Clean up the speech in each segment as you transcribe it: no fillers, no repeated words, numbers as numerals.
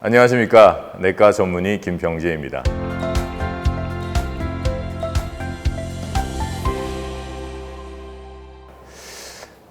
안녕하십니까. 내과 전문의 김병재입니다.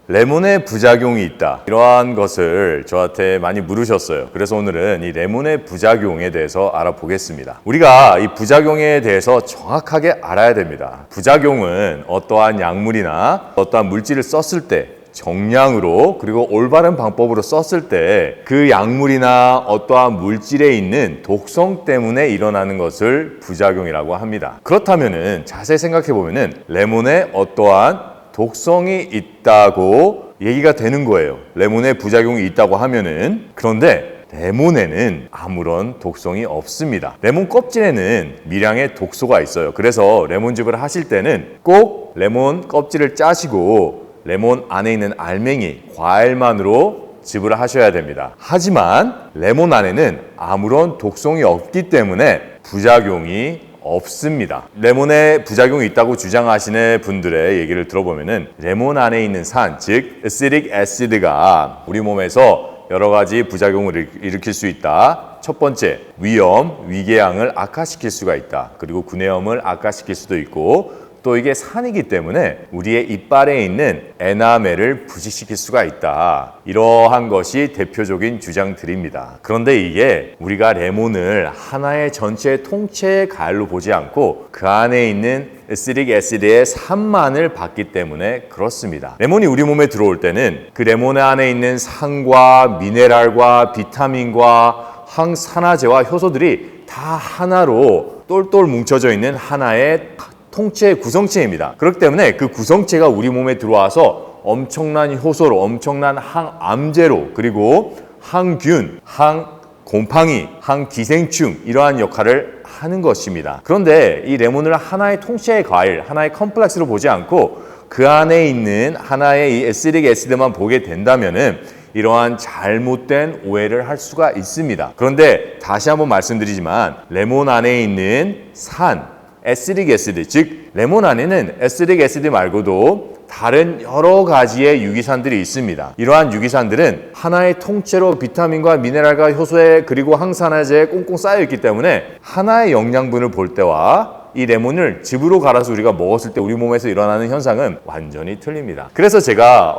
레몬의 부작용이 있다. 이러한 것을 저한테 많이 물으셨어요. 그래서 오늘은 이 레몬의 부작용에 대해서 알아보겠습니다. 우리가 이 부작용에 대해서 정확하게 알아야 됩니다. 부작용은 어떠한 약물이나 어떠한 물질을 썼을 때 정량으로 그리고 올바른 방법으로 썼을 때 그 약물이나 어떠한 물질에 있는 독성 때문에 일어나는 것을 부작용이라고 합니다. 그렇다면은 자세히 생각해 보면은 레몬에 어떠한 독성이 있다고 얘기가 되는 거예요. 레몬에 부작용이 있다고 하면은. 그런데 레몬에는 아무런 독성이 없습니다. 레몬 껍질에는 미량의 독소가 있어요. 그래서 레몬즙을 하실 때는 꼭 레몬 껍질을 짜시고 레몬 안에 있는 알맹이, 과일만으로 즙을 하셔야 됩니다. 하지만 레몬 안에는 아무런 독성이 없기 때문에 부작용이 없습니다. 레몬에 부작용이 있다고 주장하시는 분들의 얘기를 들어보면은 레몬 안에 있는 산, 즉 에시딕 애시드가 우리 몸에서 여러 가지 부작용을 일으킬 수 있다. 첫 번째, 위염, 위궤양을 악화시킬 수가 있다. 그리고 구내염을 악화시킬 수도 있고 또 이게 산이기 때문에 우리의 이빨에 있는 에나멜을 부식시킬 수가 있다. 이러한 것이 대표적인 주장들입니다. 그런데 이게 우리가 레몬을 하나의 전체 통째의 과일로 보지 않고 그 안에 있는 에시딕 애시드의 산만을 봤기 때문에 그렇습니다. 레몬이 우리 몸에 들어올 때는 그 레몬 안에 있는 산과 미네랄과 비타민과 항산화제와 효소들이 다 하나로 똘똘 뭉쳐져 있는 하나의 통째 구성체입니다. 그렇기 때문에 그 구성체가 우리 몸에 들어와서 엄청난 효소로, 엄청난 항암제로, 그리고 항균, 항곰팡이, 항기생충 이러한 역할을 하는 것입니다. 그런데 이 레몬을 하나의 통째의 과일, 하나의 컴플렉스로 보지 않고 그 안에 있는 하나의 이 에시딕 애시드만 보게 된다면은 이러한 잘못된 오해를 할 수가 있습니다. 그런데 다시 한번 말씀드리지만 레몬 안에 있는 산, 에시딕 애시드, 즉 레몬 안에는 에시딕 애시드 말고도 다른 여러 가지의 유기산들이 있습니다. 이러한 유기산들은 하나의 통째로 비타민과 미네랄과 효소에 그리고 항산화제에 꽁꽁 쌓여 있기 때문에 하나의 영양분을 볼 때와 이 레몬을 즙으로 갈아서 우리가 먹었을 때 우리 몸에서 일어나는 현상은 완전히 틀립니다. 그래서 제가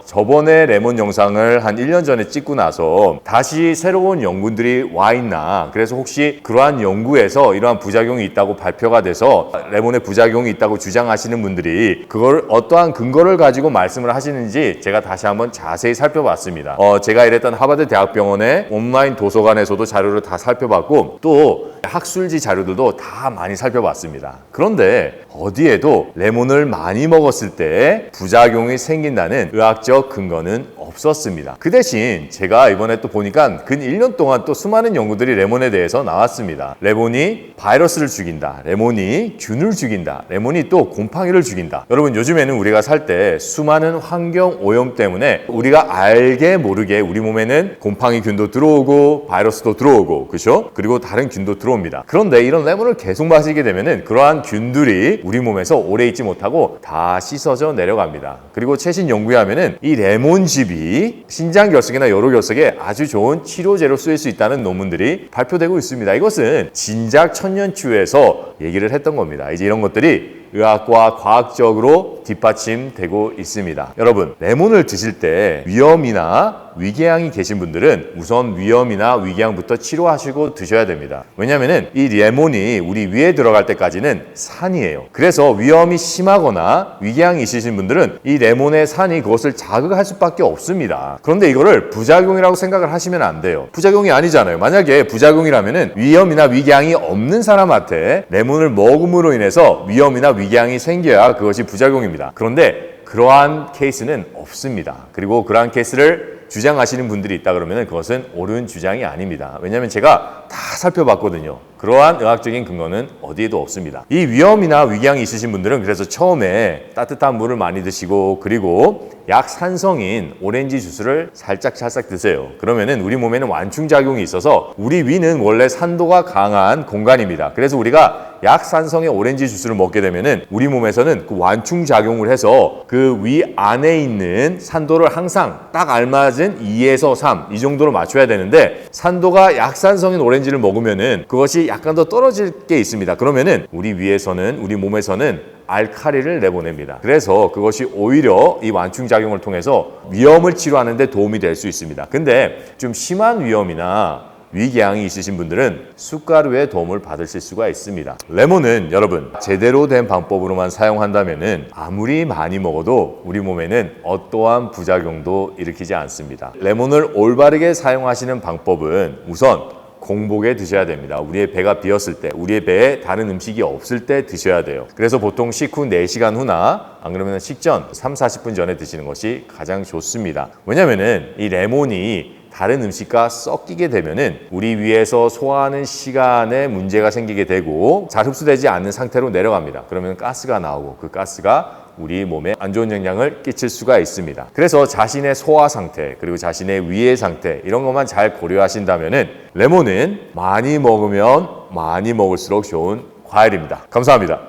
저번에 레몬 영상을 한 1년 전에 찍고 나서 다시 새로운 연구들이 와 있나, 그래서 혹시 그러한 연구에서 이러한 부작용이 있다고 발표가 돼서 레몬에 부작용이 있다고 주장하시는 분들이 그걸 어떠한 근거를 가지고 말씀을 하시는지 제가 다시 한번 자세히 살펴봤습니다. 제가 일했던 하버드 대학병원의 온라인 도서관에서도 자료를 다 살펴봤고 또 학술지 자료들도 다 많이 살펴봤습니다. 그런데 어디에도 레몬을 많이 먹었을 때 부작용이 생긴다는 의학적 근거는 없었습니다. 그 대신 제가 이번에 또 보니까 근 1년 동안 또 수많은 연구들이 레몬에 대해서 나왔습니다. 레몬이 바이러스를 죽인다. 레몬이 균을 죽인다. 레몬이 또 곰팡이를 죽인다. 여러분, 요즘에는 우리가 살 때 수많은 환경 오염 때문에 우리가 알게 모르게 우리 몸에는 곰팡이 균도 들어오고 바이러스도 들어오고, 그렇죠? 그리고 다른 균도 들어옵니다. 그런데 이런 레몬을 계속 마시게 되면은 그러한 균들이 우리 몸에서 오래 있지 못하고 다 씻어져 내려갑니다. 그리고 최신 연구에 하면은 이 레몬즙이 신장결석이나 요로결석에 아주 좋은 치료제로 쓰일 수 있다는 논문들이 발표되고 있습니다. 이것은 진작 천년추에서 얘기를 했던 겁니다. 이제 이런 것들이 의학과 과학적으로 뒷받침되고 있습니다. 여러분, 레몬을 드실 때 위염이나 위궤양이 계신 분들은 우선 위염이나 위궤양부터 치료하시고 드셔야 됩니다. 왜냐하면 이 레몬이 우리 위에 들어갈 때까지는 산이에요. 그래서 위염이 심하거나 위궤양이 있으신 분들은 이 레몬의 산이 그것을 자극할 수밖에 없습니다. 그런데 이거를 부작용이라고 생각을 하시면 안 돼요. 부작용이 아니잖아요. 만약에 부작용이라면 위염이나 위궤양이 없는 사람한테 레몬을 먹음으로 인해서 위염이나 위궤양이 생겨야 그것이 부작용입니다. 그런데 그러한 케이스는 없습니다. 그리고 그러한 케이스를 주장하시는 분들이 있다 그러면 그것은 옳은 주장이 아닙니다. 왜냐하면 제가 다 살펴봤거든요. 그러한 의학적인 근거는 어디에도 없습니다. 이 위염이나 위궤양이 있으신 분들은 그래서 처음에 따뜻한 물을 많이 드시고 그리고 약산성인 오렌지 주스를 살짝 드세요. 그러면은 우리 몸에는 완충작용이 있어서 우리 위는 원래 산도가 강한 공간입니다. 그래서 우리가 약산성의 오렌지 주스를 먹게 되면은 우리 몸에서는 그 완충작용을 해서 그 위 안에 있는 산도를 항상 딱 알맞은 낮은 2에서 3 이 정도로 맞춰야 되는데 산도가 약산성인 오렌지를 먹으면은 그것이 약간 더 떨어질 게 있습니다. 그러면은 우리 위에서는 우리 몸에서는 알칼리를 내보냅니다. 그래서 그것이 오히려 이 완충작용을 통해서 위염을 치료하는 데 도움이 될 수 있습니다. 근데 좀 심한 위염이나 위궤양이 있으신 분들은 쑥가루의 도움을 받으실 수가 있습니다. 레몬은 여러분 제대로 된 방법으로만 사용한다면은 아무리 많이 먹어도 우리 몸에는 어떠한 부작용도 일으키지 않습니다. 레몬을 올바르게 사용하시는 방법은 우선 공복에 드셔야 됩니다. 우리의 배가 비었을 때, 우리의 배에 다른 음식이 없을 때 드셔야 돼요. 그래서 보통 식후 4시간 후나 안 그러면 식전 30-40분 전에 드시는 것이 가장 좋습니다. 왜냐면은 이 레몬이 다른 음식과 섞이게 되면은 우리 위에서 소화하는 시간에 문제가 생기게 되고 잘 흡수되지 않는 상태로 내려갑니다. 그러면 가스가 나오고 그 가스가 우리 몸에 안 좋은 영향을 끼칠 수가 있습니다. 그래서 자신의 소화 상태 그리고 자신의 위의 상태 이런 것만 잘 고려하신다면은 레몬은 많이 먹으면 많이 먹을수록 좋은 과일입니다. 감사합니다.